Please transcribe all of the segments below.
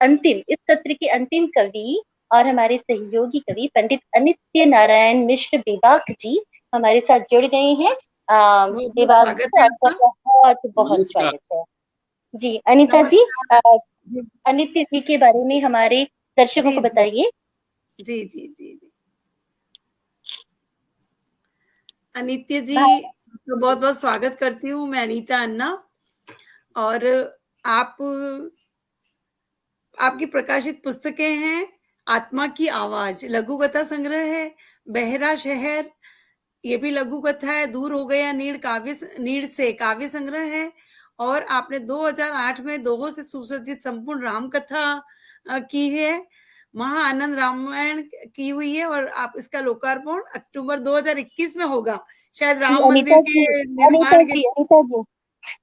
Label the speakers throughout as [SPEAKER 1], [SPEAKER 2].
[SPEAKER 1] अंतिम, इस सत्र के अंतिम कवि और हमारे सहयोगी कवि पंडित अनित्य नारायण मिश्र बेबाक जी हमारे साथ जुड़ गए हैं।
[SPEAKER 2] बहुत बहुत
[SPEAKER 1] बेबाक
[SPEAKER 2] स्वागत
[SPEAKER 1] जी,
[SPEAKER 2] है
[SPEAKER 1] आपका
[SPEAKER 2] आपका।
[SPEAKER 1] बहुत बहुत
[SPEAKER 3] नमस्कार।
[SPEAKER 1] स्वागत है। जी अनिता जी,
[SPEAKER 2] नमस्कार।
[SPEAKER 1] अनित्य जी के बारे में हमारे दर्शकों
[SPEAKER 2] जी
[SPEAKER 1] को
[SPEAKER 2] जी
[SPEAKER 1] बताइए।
[SPEAKER 2] जी जी जी जी अनित्य जी,
[SPEAKER 1] भारत।
[SPEAKER 2] तो बहुत बहुत स्वागत करती हूँ मैं, अनीता अन्ना। और आप आपकी प्रकाशित पुस्तकें हैं आत्मा की आवाज लघु कथा संग्रह है, बहरा शहर ये भी लघु कथा है, दूर हो गया नीड़ से काव्य संग्रह है, और आपने 2008 में दोहों से सुसज्जित संपूर्ण राम कथा की है, महा आनंद रामायण की हुई है, और आप इसका लोकार्पण अक्टूबर 2021 में होगा, शायद राम मंदिर
[SPEAKER 1] अनिता
[SPEAKER 2] के
[SPEAKER 1] जी, अनिता
[SPEAKER 2] निर्माण के।
[SPEAKER 1] जी, अनिता जी,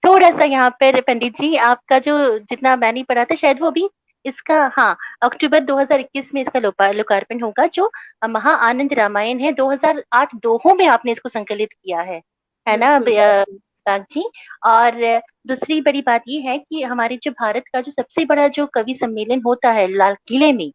[SPEAKER 1] थोड़ा सा यहाँ पर पंडित जी, आपका जो जितना मैंने पढ़ा था शायद वो भी इसका, हाँ, अक्टूबर 2021 में इसका लोकार्पण होगा, जो महा आनंद रामायण है। 2008 दोहों में आपने इसको संकलित किया है ना
[SPEAKER 2] बिल्कुल।
[SPEAKER 1] साग जी। और दूसरी बड़ी बात ये है कि हमारे जो भारत का जो सबसे बड़ा जो कवि सम्मेलन होता है लाल किले में,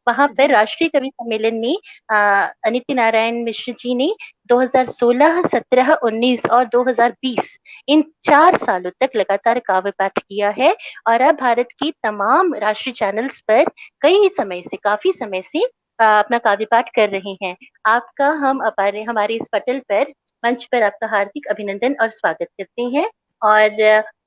[SPEAKER 1] वहां पर
[SPEAKER 2] जी
[SPEAKER 1] राष्ट्रीय कवि सम्मेलन में अनित्य नारायण मिश्र जी ने 2016, 17, 19 और 2020 इन 4 सालों तक लगातार काव्य पाठ किया है। और अब भारत की तमाम राष्ट्रीय चैनल्स पर काफी समय से अपना काव्य पाठ कर रहे हैं। आपका हम हमारे इस पटल पर, मंच पर आपका हार्दिक अभिनंदन और स्वागत करते हैं। और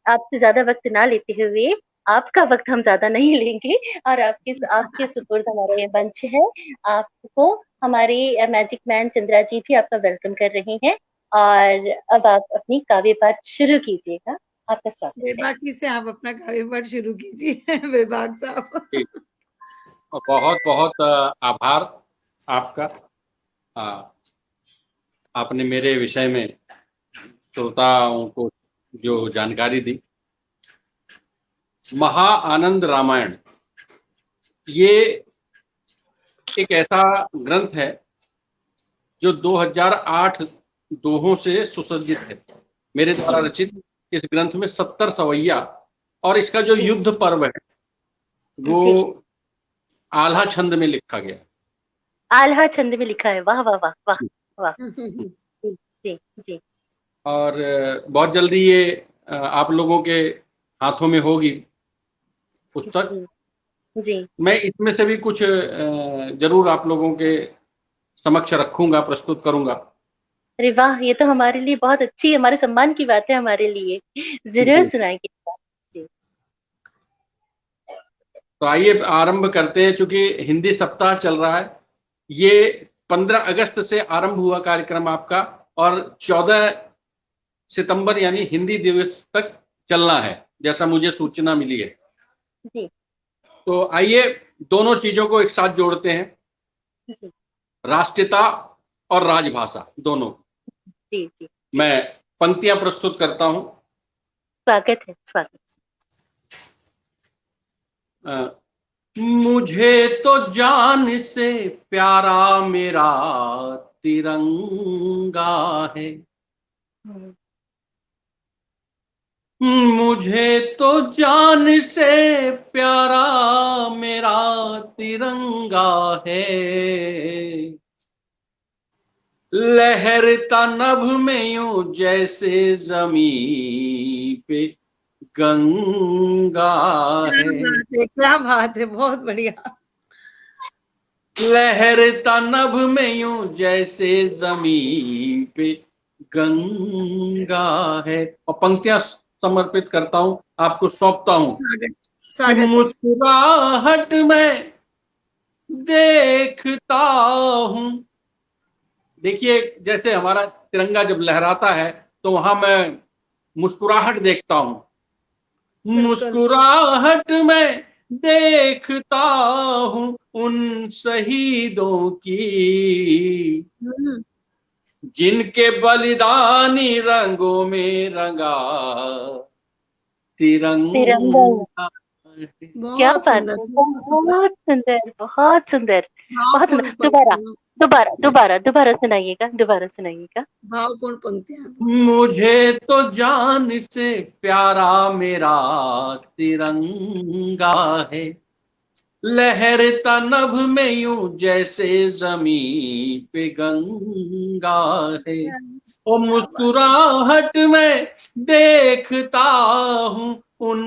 [SPEAKER 1] आपसे ज्यादा वक्त ना लेते हुए, आपका वक्त हम ज्यादा नहीं लेंगे, और आपके सुपुर्द हमारा ये मंच है। आपको हमारे मैजिक मैन चंद्रा जी भी आपका वेलकम कर रहे हैं। और अब आप अपनी काव्य पाठ शुरू कीजिएगा। आपका स्वागत है।
[SPEAKER 2] बेबाकी से आप अपना काव्य पाठ शुरू कीजिए बेबाक साहब।
[SPEAKER 3] जी, और बहुत बहुत आभार आपका। आ, आपने मेरे विषय में श्रोताओं को जो जानकारी दी। महा आनंद रामायण ये एक ऐसा ग्रंथ है जो 2008 दोहों से सुसज्जित है। मेरे द्वारा रचित इस ग्रंथ में 70 सवैया, और इसका जो
[SPEAKER 1] जी
[SPEAKER 3] युद्ध पर्व है वो
[SPEAKER 1] जी।
[SPEAKER 3] आल्हा छंद में लिखा गया।
[SPEAKER 1] आल्हा छंद में लिखा है, वाह वाह वाह वाह वाह। जी जी जी।
[SPEAKER 3] और बहुत जल्दी ये आप लोगों के हाथों में होगी पुस्तक।
[SPEAKER 1] जी जी।
[SPEAKER 3] मैं इसमें से भी कुछ जरूर आप लोगों के समक्ष रखूंगा, प्रस्तुत करूंगा।
[SPEAKER 1] अरे वाह, ये तो हमारे लिए बहुत अच्छी, हमारे सम्मान की बात है हमारे लिए। जरूर
[SPEAKER 3] जी,
[SPEAKER 1] सुनाएंगे। जी
[SPEAKER 3] तो आइए आरंभ करते हैं। चूंकि हिंदी सप्ताह चल रहा है, ये 15 अगस्त से आरंभ हुआ कार्यक्रम आपका, और 14 सितंबर यानी हिंदी दिवस तक चलना है, जैसा मुझे सूचना मिली है।
[SPEAKER 1] जी
[SPEAKER 3] तो आइए दोनों चीजों को एक साथ जोड़ते हैं,
[SPEAKER 1] जी
[SPEAKER 3] राष्ट्रीयता और राजभाषा दोनों।
[SPEAKER 1] जी जी जी।
[SPEAKER 3] मैं पंक्तियां प्रस्तुत करता हूं।
[SPEAKER 1] स्वागत है, स्वागत।
[SPEAKER 3] मुझे तो जान से प्यारा मेरा तिरंगा है,
[SPEAKER 1] हम्म,
[SPEAKER 3] मुझे तो जान से प्यारा मेरा तिरंगा है, लहरता नभ में यूं जैसे जमीन पे गंगा है,
[SPEAKER 2] क्या बात है, बहुत बढ़िया।
[SPEAKER 3] लहरता नभ में यूं जैसे जमीन पे गंगा है। और पंक्तियां समर्पित करता हूं, आपको सौंपता हूं
[SPEAKER 2] स्वागत
[SPEAKER 3] कि
[SPEAKER 2] स्वागत है।
[SPEAKER 3] मुस्कुराहट में देखता हूं। देखिए, जैसे हमारा तिरंगा जब लहराता है तो वहां मैं मुस्कुराहट देखता हूं।
[SPEAKER 2] बिल्कुल।
[SPEAKER 3] मुस्कुराहट में देखता हूं उन शहीदों की,
[SPEAKER 2] हम्म,
[SPEAKER 3] जिनके बलिदानी रंगों में रंगा
[SPEAKER 1] तिरंगा।
[SPEAKER 3] तिरंगा है।
[SPEAKER 1] क्या
[SPEAKER 2] बहुत
[SPEAKER 1] बात
[SPEAKER 2] सुंदर,
[SPEAKER 1] है,
[SPEAKER 2] बहुत सुंदर।
[SPEAKER 1] बहुत सुंदर, बहुत सुंदर, बहुत सुंदर।
[SPEAKER 2] भावपूर्ण
[SPEAKER 1] दोबारा,
[SPEAKER 2] पंक्तियां,
[SPEAKER 1] दोबारा, दोबारा, दोबारा सुनाइएगा, दोबारा सुनाइएगा।
[SPEAKER 2] भावपूर्ण पंक्तियां हैं बहुत।
[SPEAKER 3] मुझे तो जान से प्यारा मेरा तिरंगा है, लहरता नभ में यूं जैसे जमीन पे गंगा है। ओ मुस्कुराहट में देखता हूं उन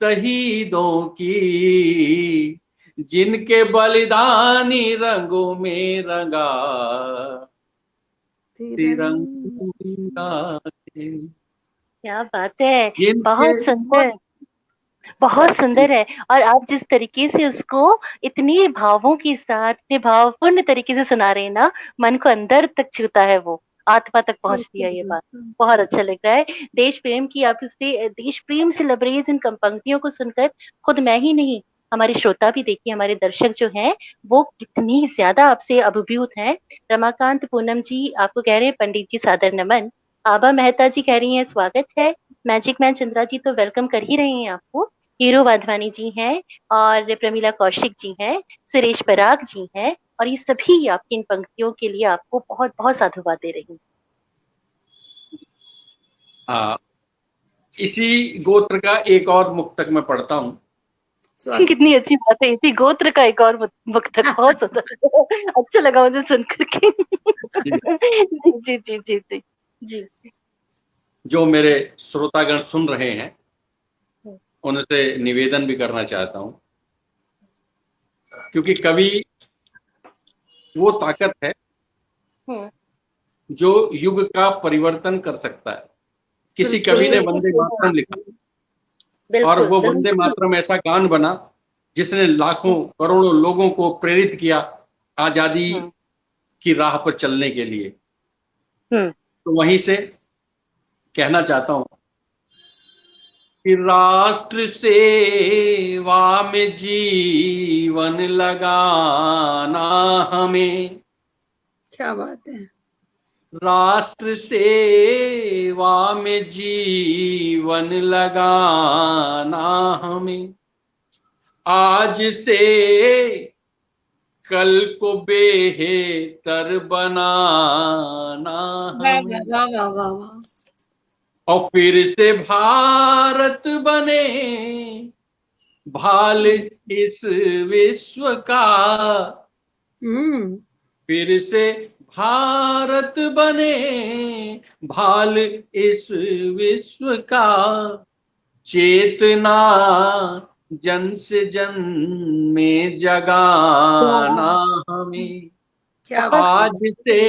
[SPEAKER 3] शहीदों की, जिनके बलिदानी रंगों में रंगा तिरंगा है।
[SPEAKER 1] क्या बात है,
[SPEAKER 3] जिनके
[SPEAKER 1] बहुत सुंदर, बहुत सुंदर है। और आप जिस तरीके से उसको इतनी भावों के साथ, इतने भावपूर्ण तरीके से सुना रहे हैं ना, मन को अंदर तक छूता है, वो आत्मा तक पहुंचती है ये बात। बहुत अच्छा लग रहा है। देश प्रेम की, आप इससे देश प्रेम से लबरेज इन पंक्तियों को सुनकर खुद मैं ही नहीं, हमारे श्रोता भी, देखिए हमारे दर्शक जो हैं वो कितनी ज्यादा आपसे अभिभूत हैं। रमाकांत पूनम जी आपको कह रहे हैं पंडित जी सादर नमन। आभा मेहता जी कह रही हैं स्वागत है। मैजिक मैन चंद्रा जी तो वेलकम कर ही रहे हैं आपको। हीरो वाधवानी जी हैं और प्रमीला कौशिक जी हैं, सुरेश पराग जी हैं, और ये सभी आपकी इन पंक्तियों के लिए आपको बहुत बहुत साधुवाद दे रही हूँ।
[SPEAKER 3] इसी गोत्र का एक और मुक्तक मैं पढ़ता हूँ।
[SPEAKER 1] कितनी अच्छी बात है, इसी गोत्र का एक और मुक्तक, बहुत सुंदर। अच्छा लगा मुझे सुनकर के। जी जी जी जी जी जी।
[SPEAKER 3] जो मेरे श्रोतागण सुन रहे हैं उनसे निवेदन भी करना चाहता हूं, क्योंकि कवि वो ताकत है जो युग का परिवर्तन कर सकता है। किसी कवि ने वंदे मातरम लिखा और वो वंदे मातरम ऐसा गान बना जिसने लाखों करोड़ों लोगों को प्रेरित किया आजादी की राह पर चलने के लिए। तो वहीं से कहना चाहता हूं कि राष्ट्र सेवा में जीवन लगाना हमें।
[SPEAKER 2] क्या बात है।
[SPEAKER 3] राष्ट्र सेवा में जीवन लगाना हमें, आज से कल को बेहतर बनाना हमें।
[SPEAKER 2] वाह वाह वाह वाह।
[SPEAKER 3] और फिर से भारत बने भाल इस विश्व का, फिर से भारत बने भाल इस विश्व का, चेतना जन से जन में जगाना हमें। आज से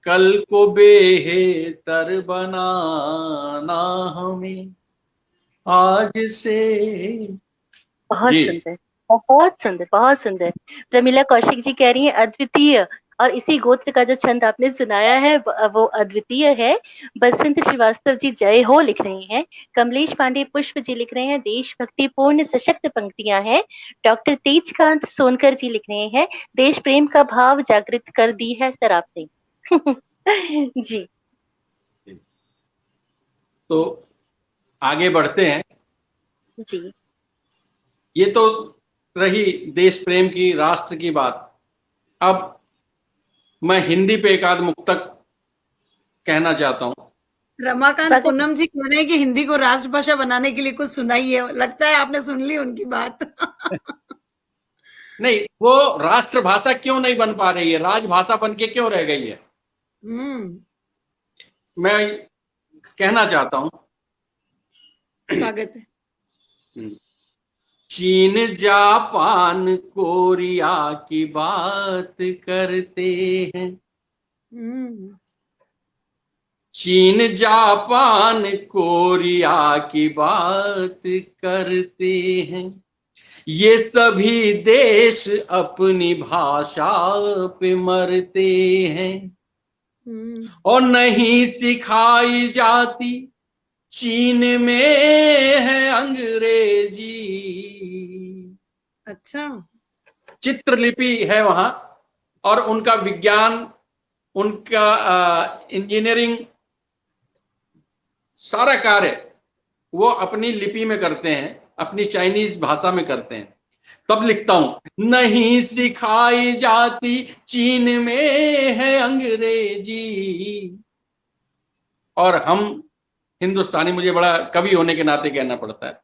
[SPEAKER 3] कल को बेहतर बनाना हमें, आज से।
[SPEAKER 1] बहुत सुंदर, बहुत सुंदर, बहुत सुंदर। प्रमीला कौशिक जी कह रही हैं अद्वितीय, और इसी गोत्र का जो छंद आपने सुनाया है वो अद्वितीय है। बसंत श्रीवास्तव जी जय हो लिख रही हैं। कमलेश पांडे पुष्प जी लिख रहे हैं देशभक्ति पूर्ण सशक्त पंक्तियां हैं। डॉक्टर तेजकांत सोनकर जी लिख रहे हैं देश प्रेम का भाव जागृत कर दी है सर आपने। जी।
[SPEAKER 3] तो आगे बढ़ते हैं
[SPEAKER 1] जी।
[SPEAKER 3] ये तो रही देश प्रेम की, राष्ट्र की बात। अब मैं हिंदी पे एक आध मुक्तक कहना चाहता हूँ।
[SPEAKER 2] रमाकांत पूनम जी कह रहे हैं कि हिंदी को राष्ट्रभाषा बनाने के लिए कुछ सुनाइए। लगता है आपने सुन ली उनकी बात।
[SPEAKER 3] नहीं, वो राष्ट्रभाषा क्यों नहीं बन पा रही है, राजभाषा बन के क्यों रह गई है? मैं कहना चाहता हूं।
[SPEAKER 2] स्वागत है।
[SPEAKER 3] चीन जापान कोरिया की बात करते हैं, चीन जापान कोरिया की बात करते हैं, ये सभी देश अपनी भाषा पे मरते हैं, और नहीं सिखाई जाती चीन में है अंग्रेजी।
[SPEAKER 2] अच्छा।
[SPEAKER 3] चित्रलिपि है वहां, और उनका विज्ञान, उनका इंजीनियरिंग, सारा कार्य वो अपनी लिपि में करते हैं, अपनी चाइनीज भाषा में करते हैं। तब लिखता हूं, नहीं सिखाई जाती चीन में है अंग्रेजी। और हम हिंदुस्तानी, मुझे बड़ा कवि होने के नाते कहना पड़ता है,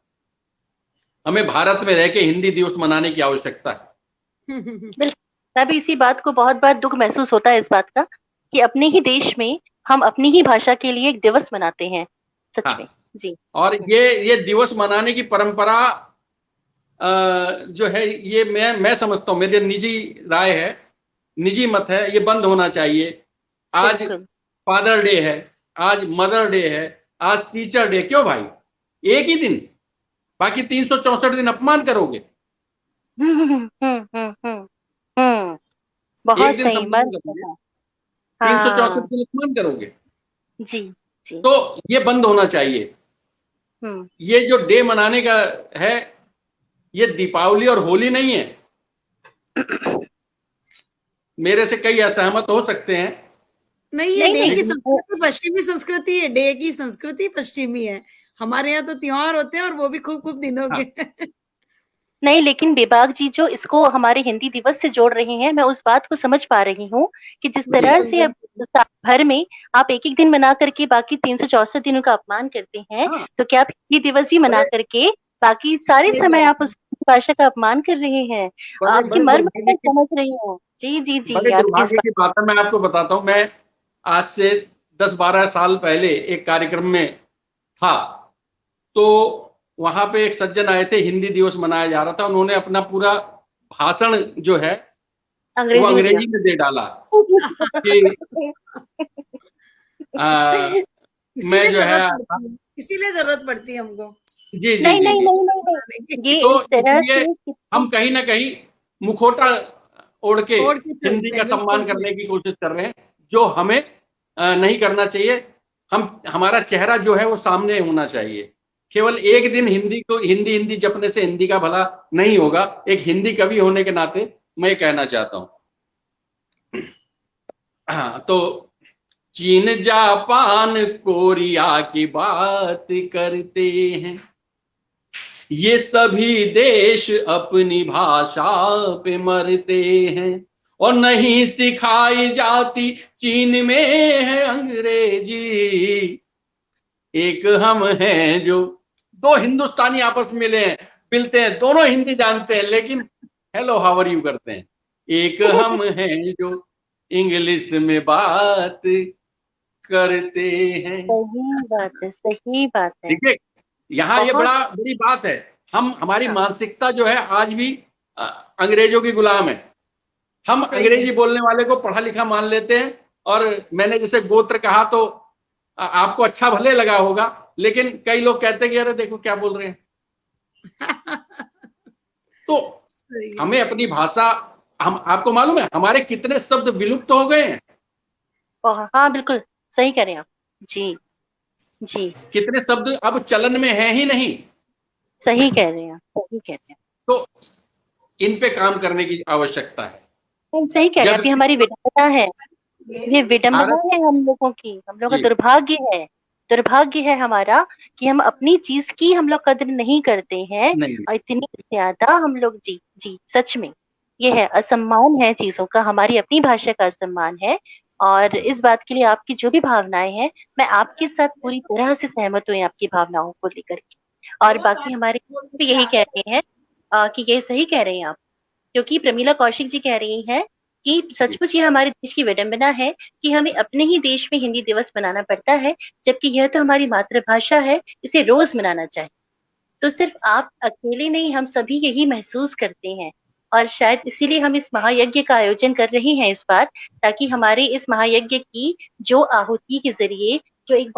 [SPEAKER 3] हमें भारत में रह के हिंदी दिवस मनाने की आवश्यकता है।
[SPEAKER 1] बिल्कुल, भी इसी बात को बहुत बार दुख महसूस होता है इस बात का कि अपने ही देश में हम अपनी ही भाषा के लिए एक दिवस मनाते हैं, सच में।
[SPEAKER 3] हाँ,
[SPEAKER 1] जी।
[SPEAKER 3] और ये दिवस मनाने की परंपरा जो है, ये मैं समझता हूँ, मेरी निजी राय है, निजी मत है, ये बंद होना चाहिए। आज
[SPEAKER 1] बिल्कुल।
[SPEAKER 3] फादर डे है, आज मदर डे है, आज टीचर डे, क्यों भाई एक ही दिन, बाकी 364 दिन अपमान करोगे?
[SPEAKER 1] हम्म।
[SPEAKER 3] एक
[SPEAKER 1] बहुत
[SPEAKER 3] दिन
[SPEAKER 1] सही,
[SPEAKER 3] सम्मान
[SPEAKER 1] मस्त
[SPEAKER 3] करोगे,
[SPEAKER 1] कहा।
[SPEAKER 3] 364
[SPEAKER 1] हाँ।
[SPEAKER 3] दिन अपमान करोगे?
[SPEAKER 1] जी। जी।
[SPEAKER 3] तो ये बंद होना चाहिए।
[SPEAKER 1] हम्म।
[SPEAKER 3] ये जो डे मनाने का है, ये दीपावली और होली नहीं है। मेरे से कई असहमत हो सकते हैं,
[SPEAKER 2] नहीं, ये
[SPEAKER 1] नहीं
[SPEAKER 2] डे की
[SPEAKER 1] नहीं,
[SPEAKER 2] संस्कृति पश्चिमी संस्कृति है, डे की संस्कृति पश्चिमी है। हमारे यहाँ तो त्योहार होते हैं और वो भी खूब दिनों
[SPEAKER 3] हाँ,
[SPEAKER 2] के।
[SPEAKER 1] नहीं, लेकिन बेबाक जी जो इसको हमारे हिंदी दिवस से जोड़ रहे हैं, मैं उस बात को समझ पा रही हूँ कि जिस तरह
[SPEAKER 2] बिल्कुल,
[SPEAKER 1] से अब
[SPEAKER 2] बिल्कुल।
[SPEAKER 1] साल भर में आप एक दिन मना करके बाकी 364 दिनों का अपमान करते हैं,
[SPEAKER 3] हाँ,
[SPEAKER 1] तो क्या आप हिंदी दिवस भी मना
[SPEAKER 3] बड़े
[SPEAKER 1] करके बाकी सारे
[SPEAKER 2] सही
[SPEAKER 1] समय
[SPEAKER 2] बात
[SPEAKER 1] आप
[SPEAKER 2] है।
[SPEAKER 1] उस भाषा का अपमान कर रहे हैं?
[SPEAKER 3] बड़े
[SPEAKER 1] आपकी
[SPEAKER 3] बड़े
[SPEAKER 1] मर्म
[SPEAKER 3] दुर्भाग्य
[SPEAKER 1] मैं
[SPEAKER 3] की
[SPEAKER 1] समझ रही हूँ। जी जी जी,
[SPEAKER 3] बड़े
[SPEAKER 1] आपकी इस
[SPEAKER 3] दुर्भाग्य
[SPEAKER 1] बात।
[SPEAKER 3] की बात है। मैं आपको बताता हूं, मैं आज से 10-12 साल पहले एक कार्यक्रम में था, तो वहां पे एक सज्जन आए थे, हिंदी दिवस मनाया जा रहा था, उन्होंने अपना पूरा भाषण जो है वो
[SPEAKER 1] अंग्रेजी में दिया।
[SPEAKER 3] अंग्रेजी में दे डाला कि आ, मैं
[SPEAKER 2] इसीलिए
[SPEAKER 3] जो है,
[SPEAKER 2] जरूरत पड़ती है, इसीलिए जरूरत पड़ती है हमको
[SPEAKER 3] जी जी
[SPEAKER 1] नहीं
[SPEAKER 3] जी
[SPEAKER 1] नहीं
[SPEAKER 3] जी,
[SPEAKER 1] नहीं नहीं
[SPEAKER 2] बनाने
[SPEAKER 1] नहीं,
[SPEAKER 2] की।
[SPEAKER 1] ये
[SPEAKER 3] तो
[SPEAKER 1] इस तरह
[SPEAKER 3] इसलिए
[SPEAKER 1] से
[SPEAKER 3] हम कहीं ना कहीं मुखौटा ओढ़ के
[SPEAKER 2] छोड़ के
[SPEAKER 3] हिंदी
[SPEAKER 2] चलते
[SPEAKER 3] का
[SPEAKER 2] हैं, बिल्कुल
[SPEAKER 3] सम्मान
[SPEAKER 2] सही।
[SPEAKER 3] करने की कोशिश कर रहे हैं, जो हमें नहीं करना चाहिए। हमारा चेहरा जो है वो सामने होना चाहिए। केवल एक दिन हिंदी को हिंदी हिंदी जपने से हिंदी का भला नहीं होगा। एक हिंदी कवि होने के नाते मैं ये कहना चाहता हूं। हाँ, तो चीन, जापान, कोरिया की बात करते हैं, ये सभी देश अपनी भाषा पे मरते हैं, और नहीं सिखाई जाती चीन में है अंग्रेजी। एक हम हैं जो, दो हिंदुस्तानी आपस में मिले हैं, मिलते हैं, दोनों हिंदी जानते हैं, लेकिन हेलो हाउ आर यू करते हैं। एक हम हैं जो इंग्लिश में बात करते हैं।
[SPEAKER 1] सही बात है, सही बात है।
[SPEAKER 3] देखिए, यहाँ ये
[SPEAKER 1] बहुत।
[SPEAKER 3] बड़ी बात है। हमारी
[SPEAKER 2] हाँ,
[SPEAKER 3] मानसिकता जो है आज भी अ, अंग्रेजों की गुलाम है। हम
[SPEAKER 2] सही है।
[SPEAKER 3] अंग्रेजी बोलने वाले को पढ़ा लिखा मान लेते हैं, और मैंने जैसे गोत्र कहा, तो आपको अच्छा भले लगा होगा, लेकिन कई लोग कहते हैं कि अरे देखो क्या बोल रहे हैं। तो
[SPEAKER 2] सही है।
[SPEAKER 3] हमें अपनी भाषा, हम, आपको मालूम है हमारे कितने शब्द विलुप्त हो गए हैं?
[SPEAKER 1] हाँ बिल्कुल, सही कह रहे हैं आप। जी। जी।
[SPEAKER 3] कितने शब्द अब चलन में हैं ही नहीं।
[SPEAKER 1] सही कह रहे हैं आप, सही कह रहे हैं।
[SPEAKER 3] तो इन पे काम करने की आवश्यकता है।
[SPEAKER 1] सही कह रहे हैं आप, ये
[SPEAKER 3] जबकि
[SPEAKER 1] हमारी विडंबना है। ये विडंबना
[SPEAKER 3] भारत,
[SPEAKER 1] है हम लोगों की, हम लोगों का
[SPEAKER 3] जी,
[SPEAKER 1] दुर्भाग्य है। दुर्भाग्य है हमारा कि हम अपनी चीज की हम लोग कदर नहीं करते हैं,
[SPEAKER 3] नहीं,
[SPEAKER 1] और इतनी ज्यादा हम लोग, जी जी, सच में ये है, असम्मान है चीजों का, हमारी अपनी भाषा का असम्मान है। और इस बात के लिए आपकी जो भी भावनाएं हैं, मैं आपके साथ पूरी तरह से सहमत हुई आपकी भावनाओं को लेकर के। और बाकी हमारे भी यही कह रहे हैं कि ये सही कह रहे हैं आप, क्योंकि प्रमीला कौशिक जी कह रही हैं कि
[SPEAKER 3] जी,
[SPEAKER 1] सचमुच ये हमारे देश की विडंबना है कि हमें अपने ही देश में हिंदी दिवस मनाना पड़ता है, जबकि यह तो हमारी मातृभाषा है, इसे रोज मनाना चाहिए। तो सिर्फ आप अकेले नहीं, हम सभी यही महसूस करते हैं। और शायद इसीलिए हम इस महायज्ञ का आयोजन कर रहे हैं इस बार, ताकि हमारे इस महायज्ञ की जो आहुति के जरिए जो एक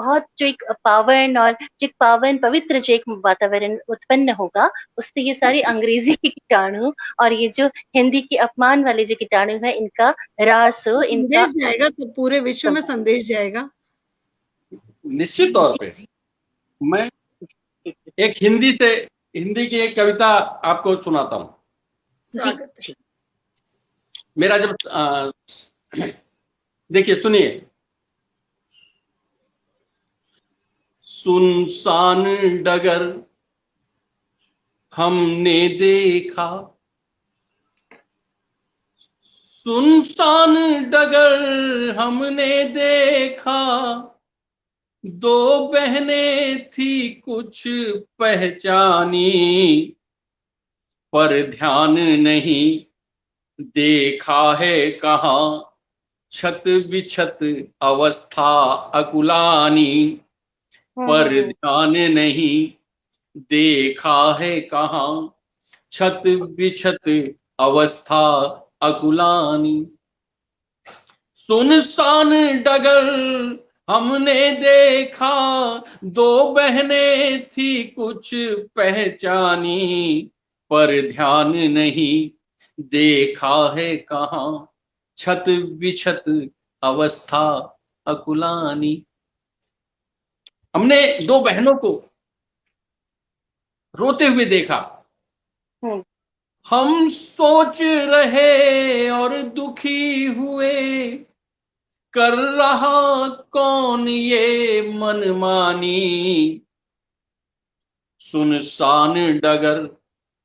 [SPEAKER 1] पावन और जो एक पावन पवित्र जो एक वातावरण उत्पन्न होगा, उससे ये सारे अंग्रेजी के कीटाणु और ये जो हिंदी के अपमान वाले जो कीटाणु है, इनका ह्रास हो, इनका
[SPEAKER 2] संदेश जाएगा तो पूरे विश्व में
[SPEAKER 1] संभाल।
[SPEAKER 2] संदेश जाएगा।
[SPEAKER 3] निश्चित तौर पे। मैं एक हिंदी की एक कविता आपको सुनाता हूं।
[SPEAKER 1] जी
[SPEAKER 2] स्वागत है।
[SPEAKER 1] जी।
[SPEAKER 3] मेरा जब देखिए, सुनिए। सुनसान डगर हमने देखा, सुनसान डगर हमने देखा, दो बहनें थी कुछ पहचानी, पर ध्यान नहीं देखा है कहाँ, छत बिछत अवस्था अकुलानी। पर ध्यान नहीं देखा है कहाँ, छत बिछत अवस्था अकुलानी। सुनसान डगर हमने देखा, दो बहनें थी कुछ पहचानी। पर ध्यान नहीं देखा है कहाँ, छत बिछत अवस्था अकुलानी। हमने दो बहनों को रोते हुए देखा। हम सोच रहे और दुखी हुए, कर रहा कौन ये मनमानी। सुनसान डगर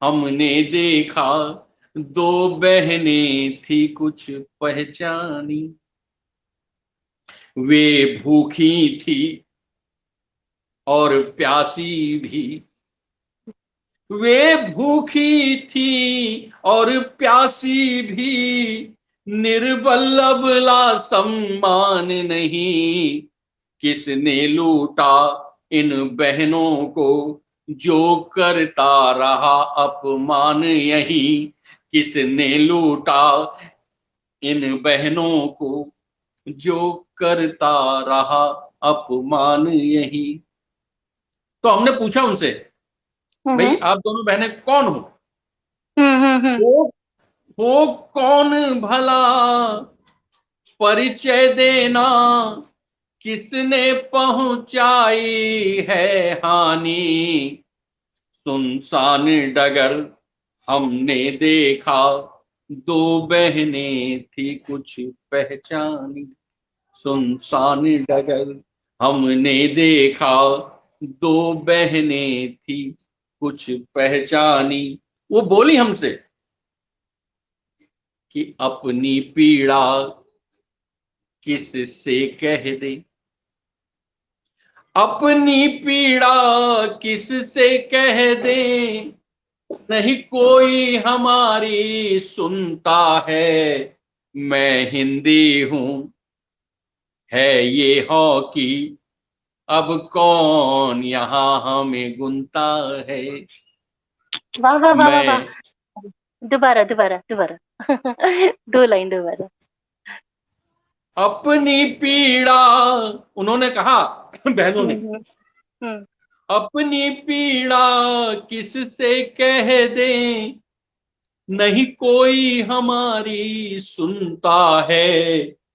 [SPEAKER 3] हमने देखा, दो बहनें थी कुछ पहचानी। वे भूखी थी और प्यासी भी, वे भूखी थी और प्यासी भी। निर्बल अबला सम्मान नहीं, किसने लूटा इन बहनों को, जो करता रहा अपमान यही। किसने लूटा इन बहनों को, जो करता रहा अपमान यही। तो हमने पूछा उनसे, भाई आप दोनों बहनें कौन हो? वो कौन भला, परिचय देना, किसने पहुंचाई है हानि। सुनसान डगर हमने देखा, दो बहनें थी कुछ पहचानी। सुनसान डगर हमने देखा, दो बहनें थी कुछ पहचानी। वो बोली हमसे कि अपनी पीड़ा किससे कह दे, अपनी पीड़ा किससे कह दे। नहीं कोई हमारी सुनता है, मैं हिंदी हूं है ये हॉकी, अब कौन यहाँ हमें गुनता है।
[SPEAKER 1] वाह वाह वाह वाह वाह।
[SPEAKER 3] मैं
[SPEAKER 1] दोबारा दोबारा दोबारा दो लाइन दोबारा।
[SPEAKER 3] अपनी पीड़ा, उन्होंने कहा बहनों ने, अपनी पीड़ा किससे कह दे। नहीं कोई हमारी सुनता है,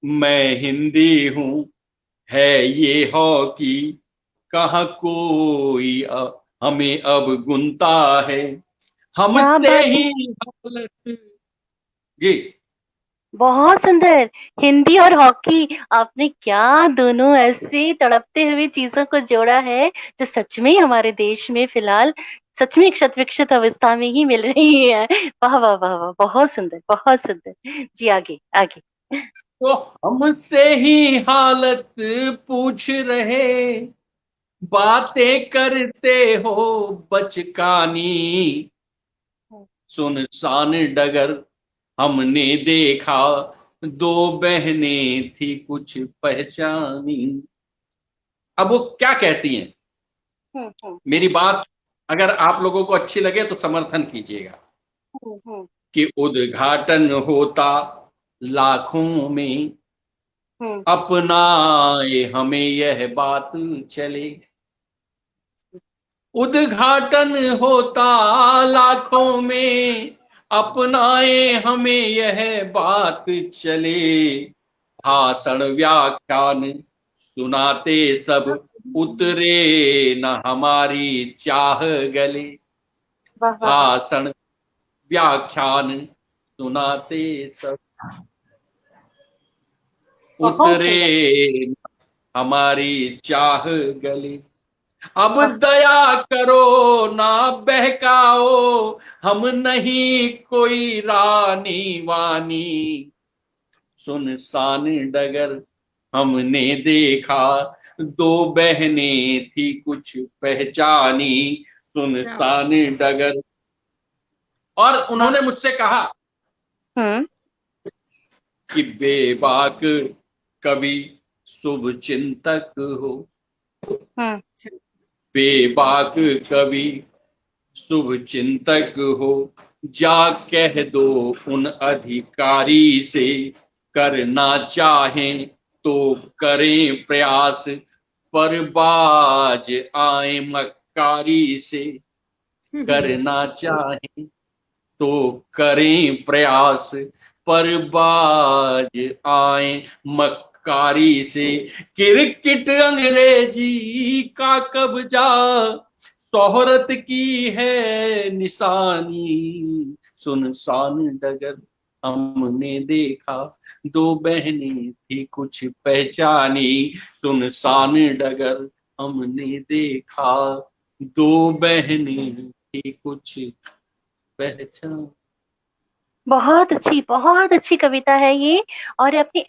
[SPEAKER 3] मैं हिंदी हूं है ये हॉकी, कहाँ कोई हमें अब गुनता है।
[SPEAKER 1] क्या
[SPEAKER 3] हमसे
[SPEAKER 1] बात है,
[SPEAKER 3] ही हालत जी।
[SPEAKER 1] बहुत सुंदर। हिंदी और हॉकी, आपने क्या दोनों ऐसे तड़पते हुए चीजों को जोड़ा है जो सच में हमारे देश में फिलहाल सच में क्षत विक्षत अवस्था में ही मिल रही है। वाह वाह वाह वाह, बहुत सुंदर बहुत सुंदर। जी आगे आगे।
[SPEAKER 3] तो हमसे ही हालत पूछ रहे, बातें करते हो बचकानी। सुनसान डगर हमने देखा, दो बहनें थी कुछ पहचानी। अब वो क्या कहती हैं, मेरी बात अगर आप लोगों को अच्छी लगे तो समर्थन कीजिएगा। कि उद्घाटन होता लाखों में, अपनाए हमें यह बात चले। उद्घाटन होता लाखों में, अपनाए हमें यह बात चले। भाषण व्याख्यान सुनाते सब, उतरे न हमारी चाह गले। भाषण व्याख्यान सुनाते सब, उतरे न हमारी चाह गले। अब दया करो ना बहकाओ, हम नहीं कोई रानी वानी। सुनसान डगर हमने देखा, दो बहनें थी कुछ पहचानी। सुनसान डगर और उन्होंने मुझसे कहा कि बेबाक कवि शुभ चिंतक हो, बेबाक कवि शुभ चिंतक हो, जा कह दो उन अधिकारी से, करना चाहें तो करें प्रयास, पर बाज आए मक्कारी से। करना चाहें तो करें प्रयास, पर बाज आए मक्कारी से। क्रिकेट अंग्रेजी का कब्जा शोहरत की है निशानी, सुनसान डगर हमने देखा, दो बहनें थी कुछ पहचानी, सुनसान डगर हमने देखा, दो बहनें थी कुछ पहचान।
[SPEAKER 1] बहुत अच्छी कविता है ये। और अपनी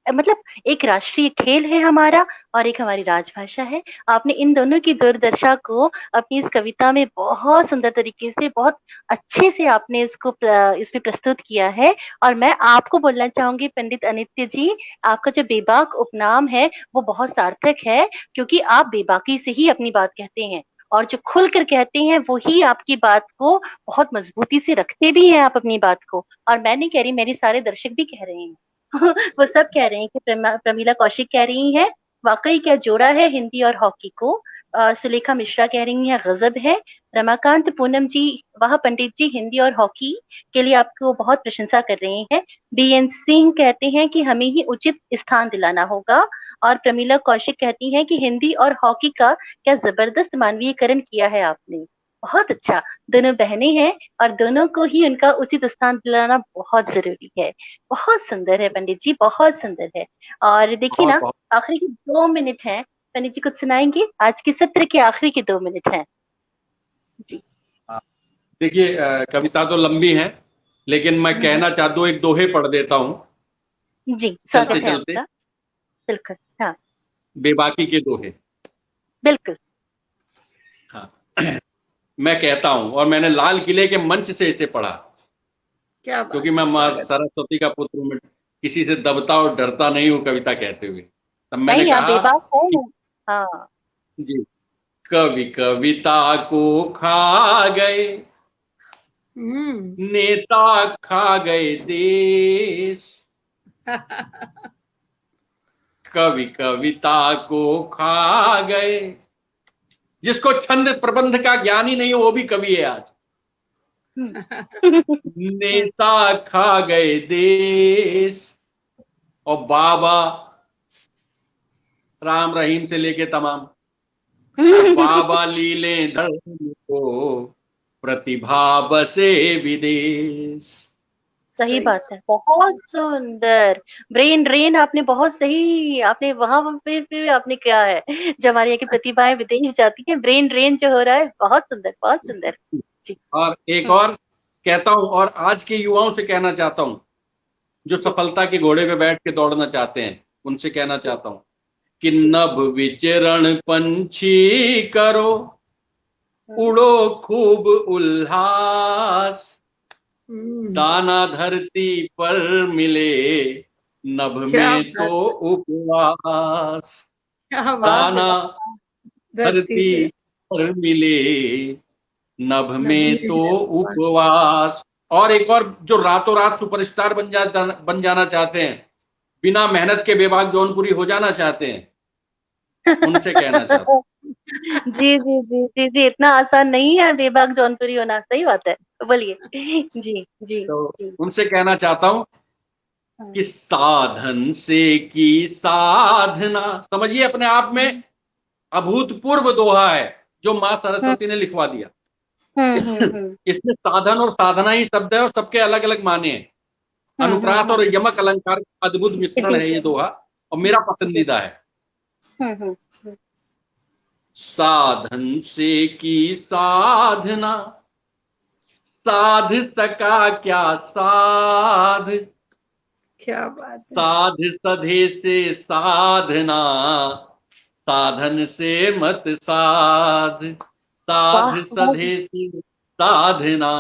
[SPEAKER 1] मतलब एक राष्ट्रीय खेल है हमारा और एक हमारी राजभाषा है। आपने इन दोनों की दुर्दशा को अपनी इस कविता में बहुत सुंदर तरीके से, बहुत अच्छे से आपने इसको इसमें प्रस्तुत किया है। और मैं आपको बोलना चाहूंगी पंडित अनित्य जी, आपका जो बेबाक उपनाम है वो बहुत सार्थक है, क्योंकि आप बेबाकी से ही अपनी बात कहते हैं और जो खुल कर कहते हैं वही आपकी बात को बहुत मजबूती से रखते भी हैं आप अपनी बात को। और मैं नहीं कह रही, मेरे सारे दर्शक भी कह रहे हैं वो सब कह रहे हैं कि प्रमीला कौशिक कह रही हैं वाकई क्या जोड़ा है हिंदी और हॉकी को। सुलेखा मिश्रा कह रही हैं गजब है। रमाकांत पूनम जी, वाह पंडित जी, हिंदी और हॉकी के लिए आपको बहुत प्रशंसा कर रहे हैं। बीएन सिंह कहते हैं कि हमें ही उचित स्थान दिलाना होगा। और प्रमीला कौशिक कहती हैं कि हिंदी और हॉकी का क्या जबरदस्त मानवीयकरण किया है आपने, बहुत अच्छा। दोनों बहनें हैं और दोनों को ही उनका उचित स्थान दिलाना बहुत जरूरी है। बहुत सुंदर है पंडित जी, बहुत सुंदर है। और देखिए ना, आखिरी के 2 मिनट हैं, पंडित जी कुछ सुनाएंगे? आज के सत्र के आखिरी के 2 मिनट हैं जी।
[SPEAKER 3] देखिए कविता तो लंबी है, लेकिन मैं कहना चाहता हूँ, एक दोहे पढ़ देता हूँ
[SPEAKER 1] जी।
[SPEAKER 3] चलते चलते।
[SPEAKER 1] बिल्कुल, हाँ
[SPEAKER 3] बेबाकी के दोहे।
[SPEAKER 1] बिल्कुल।
[SPEAKER 3] हाँ मैं कहता हूँ, और मैंने लाल किले के मंच से इसे पढ़ा,
[SPEAKER 2] क्या
[SPEAKER 3] क्योंकि मैं माँ सरस्वती का पुत्र हूँ, किसी से दबता और डरता नहीं हूँ कविता कहते हुए। तब मैंने कहा
[SPEAKER 1] हाँ
[SPEAKER 3] जी, कवि कविता को खा गए, नेता खा गए देश, कवि कविता को खा गए। जिसको छंद प्रबंध का ज्ञान ही नहीं हो वो भी कवि है आज। नेता खा गए देश, और बाबा राम रहीम से लेके तमाम बाबा लीले धर्म को, प्रतिभा बसे विदेश।
[SPEAKER 1] सही बात है, बहुत सुंदर। ब्रेन ड्रेन आपने बहुत सही, आपने वहां पे आपने क्या है, जो हमारी यहाँ की प्रतिभाएं विदेश जाती है, ब्रेन ड्रेन जो हो रहा है, बहुत सुंदर, बहुत सुंदर जी।
[SPEAKER 3] और एक और कहता हूं, और आज के युवाओं से कहना चाहता हूं, जो सफलता के घोड़े पे बैठ के दौड़ना चाहते हैं, उनसे कहना चाहता हूं कि नभ विचरण पंछी करो, उड़ो खूब उल्लास, दाना धरती पर मिले, नभ में तो उपवास। दाना धरती पर मिले, नभ में तो उपवास। और एक और, जो रातों रात सुपरस्टार बन जाना चाहते हैं, बिना मेहनत के बेबाक जौनपुरी हो जाना चाहते हैं, उनसे कहना चाहता हूँ
[SPEAKER 1] जी जी जी जी जी, इतना आसान नहीं है बेबाक जौनपुरी होना, सही बात है, बोलिए जी जी।
[SPEAKER 3] तो उनसे कहना चाहता हूँ कि साधन से की साधना, समझिए अपने आप में अभूतपूर्व दोहा है जो माँ सरस्वती ने लिखवा दिया। इसमें साधन और साधना ही शब्द है और सबके अलग अलग माने हैं। अनुप्रास और यमक अलंकार का अद्भुत मिश्रण है ये दोहा, और मेरा पसंदीदा है। साधन से की साधना, साध सका क्या साध,
[SPEAKER 2] क्या बात है।
[SPEAKER 3] साध सधे से साधना, साधन से मत साध, साध सधे से साधना,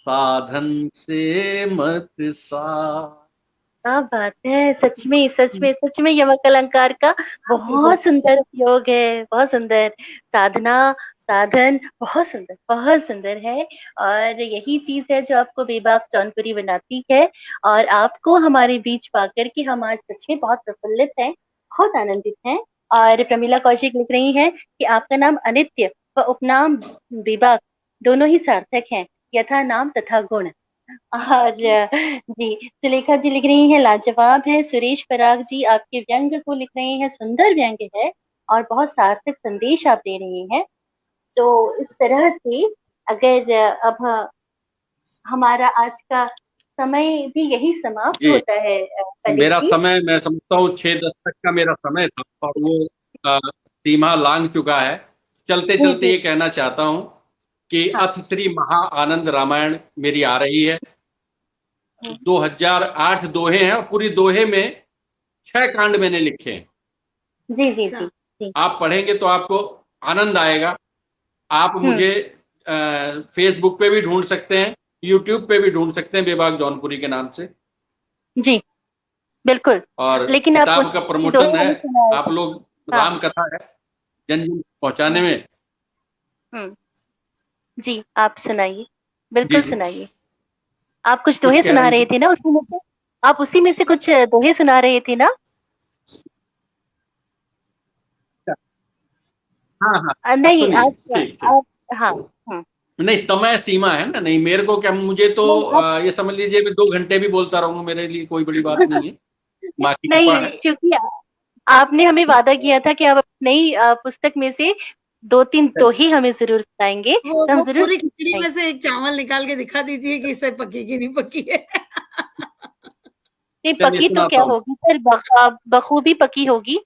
[SPEAKER 3] साधन से मत सा।
[SPEAKER 1] क्या बात है, सच में सच में सच में यमक अलंकार का बहुत सुंदर उपयोग है, बहुत सुंदर। साधना, साधन, बहुत सुंदर है। और यही चीज है जो आपको बेबाक जौनपुरी बनाती है। और आपको हमारे बीच पाकर के हम आज सच में बहुत प्रफुल्लित हैं, बहुत आनंदित हैं। और प्रमीला कौशिक लिख रही हैं कि आपका नाम अनित्य व उपनाम बेबाक दोनों ही सार्थक हैं, यथा नाम तथा गुण। और जी, सुलेखा जी लिख रही हैं लाजवाब है। सुरेश पराग जी आपके व्यंग को लिख रहे हैं सुंदर व्यंग है और बहुत सार्थक संदेश आप दे रहे हैं। तो इस तरह से अगर अब हमारा आज का समय भी यही समाप्त
[SPEAKER 3] जी,
[SPEAKER 1] होता है पलित
[SPEAKER 3] मेरा
[SPEAKER 1] जी।
[SPEAKER 3] समय मैं समझता हूँ 6:10 तक का मेरा समय था और वो सीमा लांघ चुका है। चलते
[SPEAKER 1] जी
[SPEAKER 3] चलते
[SPEAKER 1] जी।
[SPEAKER 3] ये कहना चाहता हूँ कि
[SPEAKER 1] हाँ।
[SPEAKER 3] अथ श्री महा आनंद रामायण मेरी आ रही है। 2008 दोहे हैं और पूरी दोहे में 6 कांड मैंने लिखे हैं।
[SPEAKER 1] जी जी
[SPEAKER 2] अच्छा।
[SPEAKER 1] जी जी।
[SPEAKER 3] आप पढ़ेंगे तो आपको आनंद आएगा। आप मुझे फेसबुक पे भी ढूंढ सकते हैं, यूट्यूब पे भी ढूंढ सकते हैं बेबाक जौनपुरी के नाम से।
[SPEAKER 1] जी बिल्कुल।
[SPEAKER 3] और
[SPEAKER 1] लेकिन आप
[SPEAKER 3] किताब का
[SPEAKER 1] कुछ दोहे
[SPEAKER 3] प्रमोशन है।
[SPEAKER 1] हमें सुनाए।
[SPEAKER 3] आप लोग,
[SPEAKER 1] हाँ।
[SPEAKER 3] राम कथा है जन जन पहुंचाने
[SPEAKER 1] हम्म
[SPEAKER 3] में।
[SPEAKER 1] हम्म, जी आप सुनाइए,
[SPEAKER 3] जी
[SPEAKER 1] बिल्कुल
[SPEAKER 3] जी,
[SPEAKER 1] सुनाइए। आप कुछ
[SPEAKER 3] कुछ
[SPEAKER 1] दोहे
[SPEAKER 3] कह
[SPEAKER 1] सुना
[SPEAKER 3] रही
[SPEAKER 1] रहे
[SPEAKER 3] थी।
[SPEAKER 1] थे ना उसमें से? आप उसी में से कुछ दोहे सुना रहे थे ना?
[SPEAKER 3] हाँ हाँ,
[SPEAKER 1] नहीं
[SPEAKER 3] सुनिए, ठीक ठीक।
[SPEAKER 1] आप हाँ। हम्म।
[SPEAKER 3] नहीं, समय सीमा है ना, नहीं मेरे को क्या, मुझे तो
[SPEAKER 1] नहीं आप
[SPEAKER 3] ये समझ लीजिए मैं 2 घंटे भी बोलता रहूंगा, मेरे लिए कोई बड़ी बात नहीं है। बाकी कृपा
[SPEAKER 1] नहीं,
[SPEAKER 3] है।
[SPEAKER 1] क्योंकि आपने हमें वादा किया था कि आप अपनी नई पुस्तक में से 2-3 दोहे हमें जरूर सुनाएंगे, तो हम
[SPEAKER 2] वो
[SPEAKER 1] जरूर
[SPEAKER 2] पूरी खिचड़ी
[SPEAKER 1] सुनेंगे।
[SPEAKER 2] में से एक चावल निकाल के दिखा दीजिए कि इससे पकी की नहीं पकी है।
[SPEAKER 1] नहीं,
[SPEAKER 3] चलिए
[SPEAKER 1] पकी तो क्या
[SPEAKER 3] सुनाता हूँ।
[SPEAKER 1] होगी सर, बखूबी पकी होगी,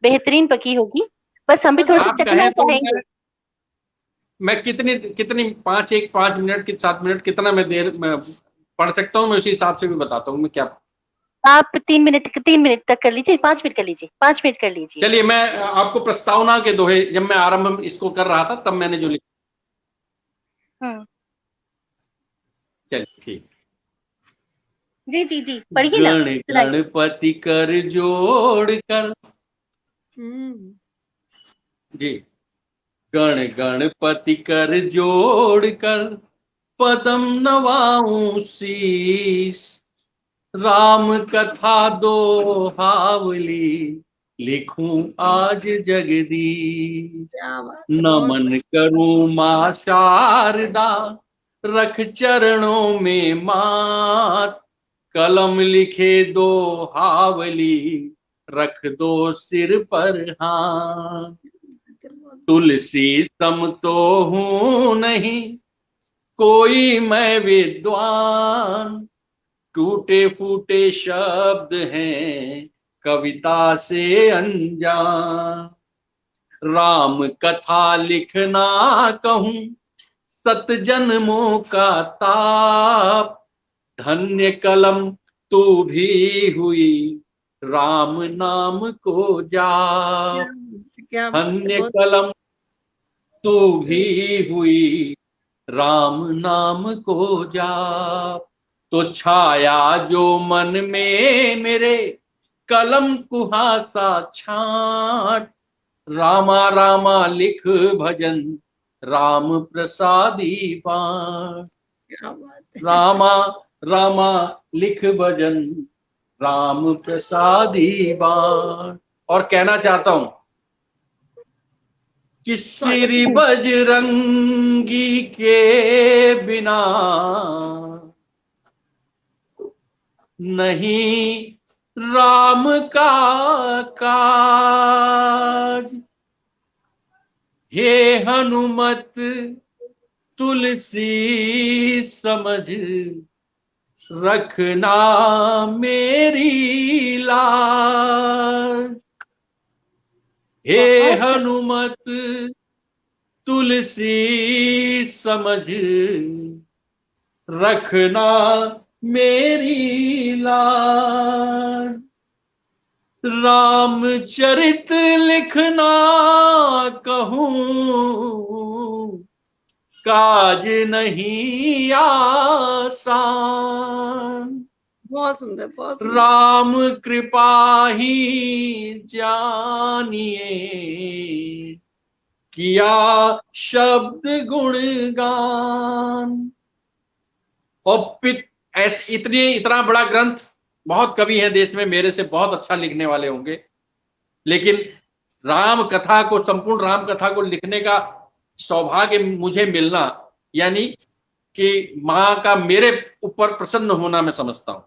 [SPEAKER 1] बेहतरीन पकी होगी। बस हम भी
[SPEAKER 2] बस
[SPEAKER 1] थोड़ा सा
[SPEAKER 3] आप
[SPEAKER 1] चखना
[SPEAKER 3] कहें तो
[SPEAKER 1] चाहेंगे।
[SPEAKER 3] मैं कितनी कितनी 5 मिनट की 7 मिनट कितना मैं देर में पढ़ सकता हूँ, मैं उसी हिसाब से भी बताता हूँ मैं क्या।
[SPEAKER 1] आप 3 मिनट तक कर लीजिए, 5 मिनट कर लीजिए, 5 मिनट कर लीजिए।
[SPEAKER 3] चलिए मैं आपको प्रस्तावना के दोहे, जब मैं आरंभ इसको कर रहा था तब मैंने जो लिखा।
[SPEAKER 1] हम्म।
[SPEAKER 3] चलिए ठीक।
[SPEAKER 1] जी जी जी, पढ़िए ना,
[SPEAKER 3] गण
[SPEAKER 1] सुनाइए।
[SPEAKER 3] गणपति कर जोड़ कर।
[SPEAKER 2] हम्म।
[SPEAKER 3] जी, गण गणपति कर जोड़ कर पदम नवाऊं शीस। राम कथा दोहावली लिखूं आज जगदीश।
[SPEAKER 2] क्या बात है, बहुत
[SPEAKER 3] नमन करूं मां शारदा, रख चरणों में मात। कलम लिखे दोहावली, रख दो सिर पर हाथ।
[SPEAKER 2] बढ़िया।
[SPEAKER 3] तुलसी सम तो हूं नहीं, कोई मैं विद्वान। टूटे फूटे शब्द हैं, कविता से अनजान। राम कथा लिखना कहूं, 7 जन्मों का ताप। धन्य कलम तू भी हुई, राम नाम को जाप।
[SPEAKER 2] क्या बात है,
[SPEAKER 3] धन्य
[SPEAKER 2] बहुत
[SPEAKER 3] कलम तू भी हुई, राम नाम को जाप। तो छाया जो मन में मेरे, कलम कुहासा छाट। रामा रामा लिख भजन, राम प्रसादी पाठ।
[SPEAKER 2] क्या बात है।
[SPEAKER 3] रामा रामा लिख भजन, राम प्रसादी बाण। और कहना चाहता हूं कि श्री
[SPEAKER 2] स्वागत।
[SPEAKER 3] बजरंगी के बिना नहीं राम का काज। हे हनुमत तुलसी समझ, रखना मेरी लाज। हे
[SPEAKER 1] बहुत
[SPEAKER 3] हनुमत तुलसी समझ, रखना मेरी लाज। रामचरित लिखना कहूं, काज नहीं आसान।
[SPEAKER 2] बहुत सुंदर, बहुत सुंदर।
[SPEAKER 3] राम कृपा ही जानिए, किया शब्द गुणगान। और इतना बड़ा ग्रंथ बहुत कवि हैं देश में, मेरे से बहुत अच्छा लिखने वाले होंगे, लेकिन राम कथा को, संपूर्ण राम कथा को लिखने का सौभाग्य मुझे मिलना, यानी कि माँ का मेरे ऊपर प्रसन्न होना, मैं समझता हूँ।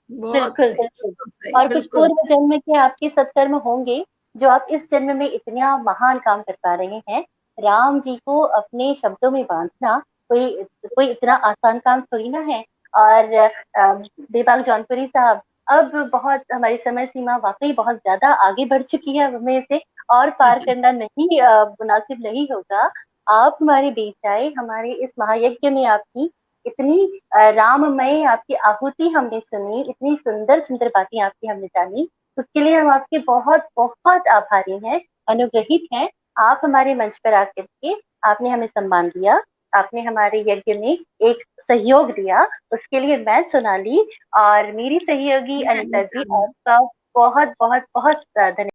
[SPEAKER 1] बिल्कुल बिल्कुल। और कुछ पूर्व जन्म के आपके सत्कर्म होंगे जो आप इस जन्म में इतना महान काम कर पा रहे हैं। राम जी को अपने शब्दों में बांधना कोई इतना आसान काम थोड़ी ना है। और बेबाक जौनपुरी साहब, अब बहुत हमारी समय सीमा वाकई बहुत ज्यादा आगे बढ़ चुकी है, हमें इसे और पार करना नहीं मुनासिब नहीं होगा। आप हमारे बीच आए, हमारे इस महायज्ञ में आपकी इतनी राममय आपकी आहुति हमने सुनी, इतनी सुंदर सुंदर बातें आपकी हमने जानी, उसके लिए हम आपके बहुत बहुत आभारी हैं, अनुग्रहित हैं। आप हमारे मंच पर आकर के आपने हमें सम्मान दिया, आपने हमारे यज्ञ में एक सहयोग दिया, उसके लिए मैं सोनाली और मेरी सहयोगी अनिता जी आपका बहुत बहुत बहुत धन्यवाद।